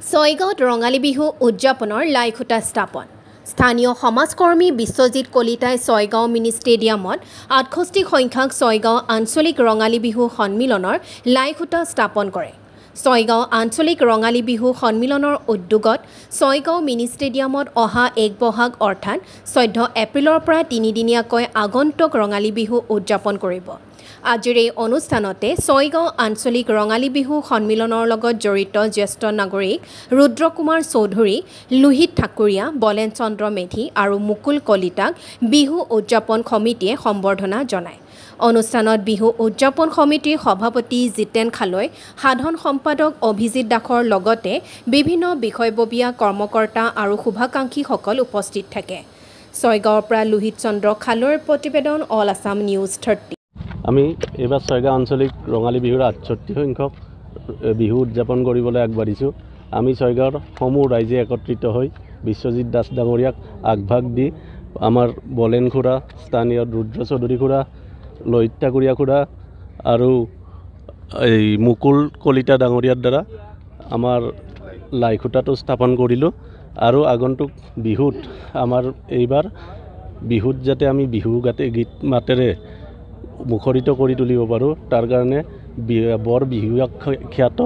ছয়গাঁৱত ৰঙালী বিহু উদযাপনৰ লাইখুটা স্থাপন। স্থানীয় সমাজকৰ্মী বিশ্বজিৎ কলিতাই ছয়গাঁও মিনি ষ্টেডিয়ামত ৬৮ সংখ্যক ছয়গাঁও আঞ্চলিক ৰঙালী বিহু সন্মিলনৰ লাইখুটা স্থাপন কৰে। ছয়গাঁও আঞ্চলিক ৰঙালী বিহু সন্মিলনৰ উদ্যোগত ছয়গাঁও মিনি ষ্টেডিয়ামত অহা ১ বহাগ অৰ্থাৎ ১৪ এপ্ৰিলৰ পৰা তিনিদিনীয়াকৈ আগন্তুক ৰঙালী বিহু উদযাপন কৰিব। আজিৰ এই অনুষ্ঠানতে ছয়গাঁও আঞ্চলিক ৰঙালী বিহু সন্মিলনৰ লগত জড়িত জ্যেষ্ঠ নাগৰিক ৰুদ্ৰ কুমাৰ চৌধুৰী, লোহিত ঠাকুৰীয়া, বলেন চন্দ্ৰ মেধি আৰু মুকুল কলিতাক বিহু উদযাপন সমিতিয়ে সম্বৰ্ধনা জনায়। অনুষ্ঠানত বিহু উদযাপন সমিতিৰ সভাপতি জিতেন খালৈ, সাধাৰণ সম্পাদক অভিজিৎ দাসৰ লগতে বিভিন্ন বিষয়ববীয়া কৰ্মকৰ্তা আৰু শুভাকাংক্ষীসকল উপস্থিত থাকে। ছয়গাঁৱৰ পৰা লোহিত চন্দ্ৰ খালৈৰ প্ৰতিবেদন, অল আছাম নিউজ 30। আমি এইবাৰ ছয়গাঁও আঞ্চলিক ৰঙালী বিহুৰ ৬৮ সংখ্যক বিহু উদযাপন কৰিবলৈ আগবাঢ়িছোঁ। আমি ছয়গাঁৱৰ সমূহ ৰাইজে একত্ৰিত হৈ বিশ্বজিৎ দাস ডাঙৰীয়াক আগভাগ দি আমাৰ বলেন খুৰা, স্থানীয় ৰুদ্ৰ চৌধুৰী খুৰা, লোহিত ঠাকুৰীয়া খুৰা আৰু এই মুকুল কলিতা ডাঙৰীয়াৰ দ্বাৰা আমাৰ লাইখুটাটো স্থাপন কৰিলোঁ। আৰু আগন্তুক বিহুত আমাৰ এইবাৰ বিহুত যাতে আমি বিহু গীত মাতেৰে মুখৰিত কৰি তুলিব পাৰোঁ, তাৰ কাৰণে বৰ বিহুৱাক খ্যাত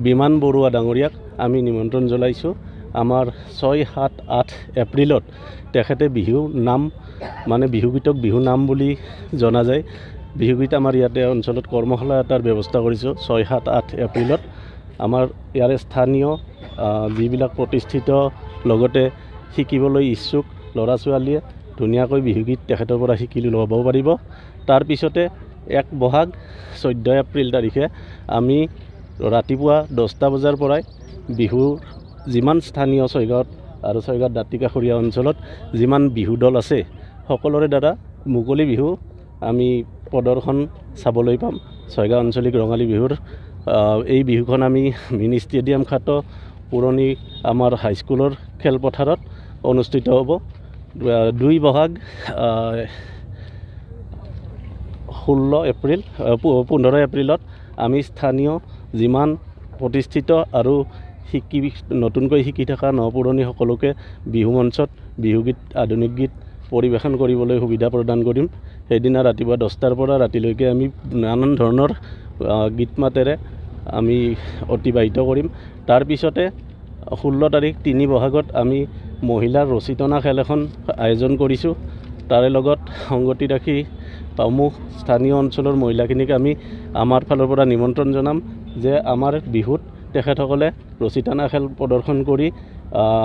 বিমান বৰুৱা ডাঙৰীয়াক আমি নিমন্ত্ৰণ জনাইছোঁ। আমাৰ ৬, ৭, ৮ এপ্ৰিলত তেখেতে বিহু নাম মানে বিহুগীতক বিহু নাম বুলি জনা যায়। বিহুগীত আমাৰ ইয়াতে অঞ্চলত কৰ্মশালা এটাৰ ব্যৱস্থা কৰিছোঁ ৬, ৭, ৮ এপ্ৰিলত। আমাৰ ইয়াৰে স্থানীয় যিবিলাক প্ৰতিষ্ঠিত লগতে শিকিবলৈ ইচ্ছুক ল'ৰা ছোৱালীয়ে ধুনীয়াকৈ বিহুগীত তেখেতৰ পৰা শিকি ল'ব পাৰিব। তাৰপিছতে ১ বহাগ ১৪ এপ্ৰিল তাৰিখে আমি ৰাতিপুৱা ১০টা বজাৰ পৰাই বিহুৰ যিমান স্থানীয় ছয়গাঁৱত আৰু ছয়গাঁৱত দাঁতিকাষৰীয়া অঞ্চলত যিমান বিহু দল আছে সকলোৰে দ্বাৰা মুকলি বিহু আমি প্ৰদৰ্শন চাবলৈ পাম। ছয়গাঁও আঞ্চলিক ৰঙালী বিহুৰ এই বিহুখন আমি মিনি ষ্টেডিয়াম খ্যাত পুৰণি আমাৰ হাইস্কুলৰ খেলপথাৰত অনুষ্ঠিত হ'ব। ২ বহাগ ১৫ এপ্ৰিলত আমি স্থানীয় যিমান প্ৰতিষ্ঠিত আৰু নতুনকৈ শিকি থকা নপুৰণি সকলোকে বিহু মঞ্চত বিহুগীত, আধুনিক গীত পৰিৱেশন কৰিবলৈ সুবিধা প্ৰদান কৰিম। সেইদিনা ৰাতিপুৱা 10টাৰ পৰা ৰাতিলৈকে আমি নানান ধৰণৰ গীত মাতেৰে আমি অতিবাহিত কৰিম। তাৰপিছতে 16 তাৰিখ ৩ বহাগত আমি মহিলাৰ ৰছী টনা খেল এখন আয়োজন কৰিছোঁ। তাৰে লগত সংগতি ৰাখি সমূহ স্থানীয় অঞ্চলৰ মহিলাখিনিক আমি আমাৰ ফালৰ পৰা নিমন্ত্ৰণ জনাম যে আমাৰ বিহুত তেখেতসকলে ৰছী টনা খেল প্ৰদৰ্শন কৰি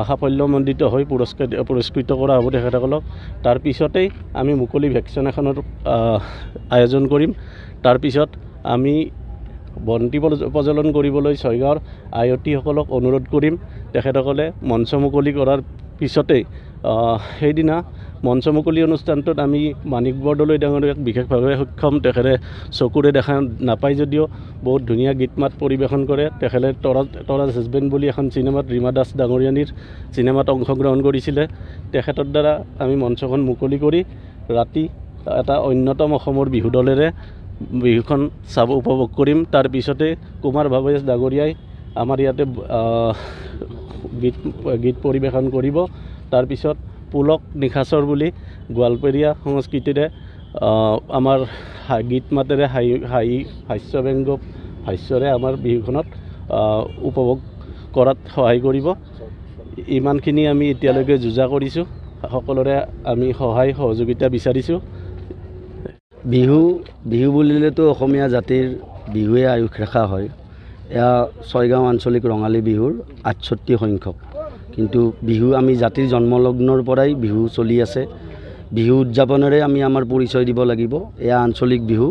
সাফল্যমণ্ডিত হৈ পুৰস্কৃত কৰা হ'ব তেখেতসকলক। তাৰপিছতেই আমি মুকলি ভেকচিনেশ্যনৰ আয়োজন কৰিম। তাৰপিছত আমি বন্তি প্ৰজ্বলন কৰিবলৈ ছয়গাঁৱৰ আয়তীসকলক অনুৰোধ কৰিম। তেখেতসকলে মঞ্চ মুকলি কৰাৰ পিছতেই সেইদিনা মঞ্চ মুকলি অনুষ্ঠানটোত আমি মাণিক বৰদলৈ ডাঙৰীয়াক বিশেষভাৱে সক্ষম, তেখেতে চকুৰে দেখা নাপায় যদিও বহুত ধুনীয়া গীত মাত পৰিৱেশন কৰে। তেখেতে তৰাজ হাজবেণ্ড বুলি এখন চিনেমাত ৰীমা দাস ডাঙৰীয়ানীৰ চিনেমাত অংশগ্ৰহণ কৰিছিলে। তেখেতৰ দ্বাৰা আমি মঞ্চখন মুকলি কৰি ৰাতি এটা অন্যতম অসমৰ বিহু দলেৰে বিহুখন উপভোগ কৰিম। তাৰপিছতে কুমাৰ ভাৱেশ ডাঙৰীয়াই আমাৰ ইয়াতে গীত পৰিৱেশন কৰিব। তাৰপিছত পুলক নিশাচৰ বুলি গোৱালপৰীয়া সংস্কৃতিৰে আমাৰ গীত মাতেৰে হাস্যব্যংগ হাস্যৰে আমাৰ বিহুখনত উপভোগ কৰাত সহায় কৰিব। ইমানখিনি আমি এতিয়ালৈকে যুঁজা কৰিছোঁ, সকলোৰে আমি সহায় সহযোগিতা বিচাৰিছোঁ। বিহু বুলিলেতো অসমীয়া জাতিৰ বিহুৱে আয়ুস ৰেখা হয়। এয়া ছয়গাঁও আঞ্চলিক ৰঙালী বিহুৰ ৬৮ সংখ্যক। কিন্তু বিহু আমি জাতিৰ জন্মলগ্নৰ পৰাই বিহু চলি আছে। বিহু উদযাপনেৰে আমি আমাৰ পৰিচয় দিব লাগিব। এয়া আঞ্চলিক বিহু।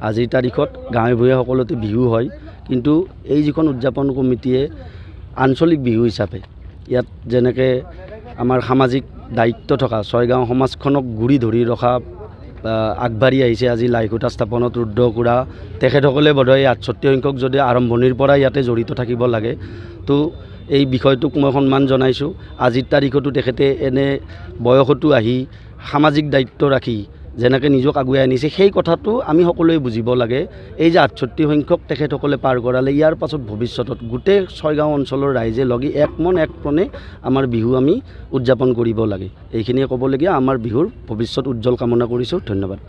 আজিৰ তাৰিখত গাঁৱে ভূঞে সকলোতে বিহু হয়, কিন্তু এই যিখন উদযাপন কমিটিয়ে আঞ্চলিক বিহু হিচাপে ইয়াত যেনেকৈ আমাৰ সামাজিক দায়িত্ব থকা ছয়গাঁও সমাজখনক গুৰি ধৰি ৰখা আগবাঢ়ি আহিছে। আজি লাইখুটা স্থাপনত ৰুদ্ৰ খুৰা তেখেতসকলে বোধহয় ৬৮ সংখ্যক যদি আৰম্ভণিৰ পৰা ইয়াতে জড়িত থাকিব লাগে, তো এই বিষয়টোক মই সন্মান জনাইছোঁ। আজিৰ তাৰিখতো তেখেতে এনে বয়সতো আহি সামাজিক দায়িত্ব ৰাখি যেনেকৈ নিজক আগুৱাই আনিছে সেই কথাটো আমি সকলোৱে বুজিব লাগে। এই যে 68 সংখ্যক তেখেতসকলে পাৰ কৰালে, ইয়াৰ পাছত ভৱিষ্যতত গোটেই ছয়গাঁও অঞ্চলৰ ৰাইজে লগি এক মন এক প্ৰাণে আমাৰ বিহু আমি উদযাপন কৰিব লাগে। এইখিনিয়ে ক'বলগীয়া। আমাৰ বিহুৰ ভৱিষ্যত উজ্জ্বল কামনা কৰিছোঁ। ধন্যবাদ।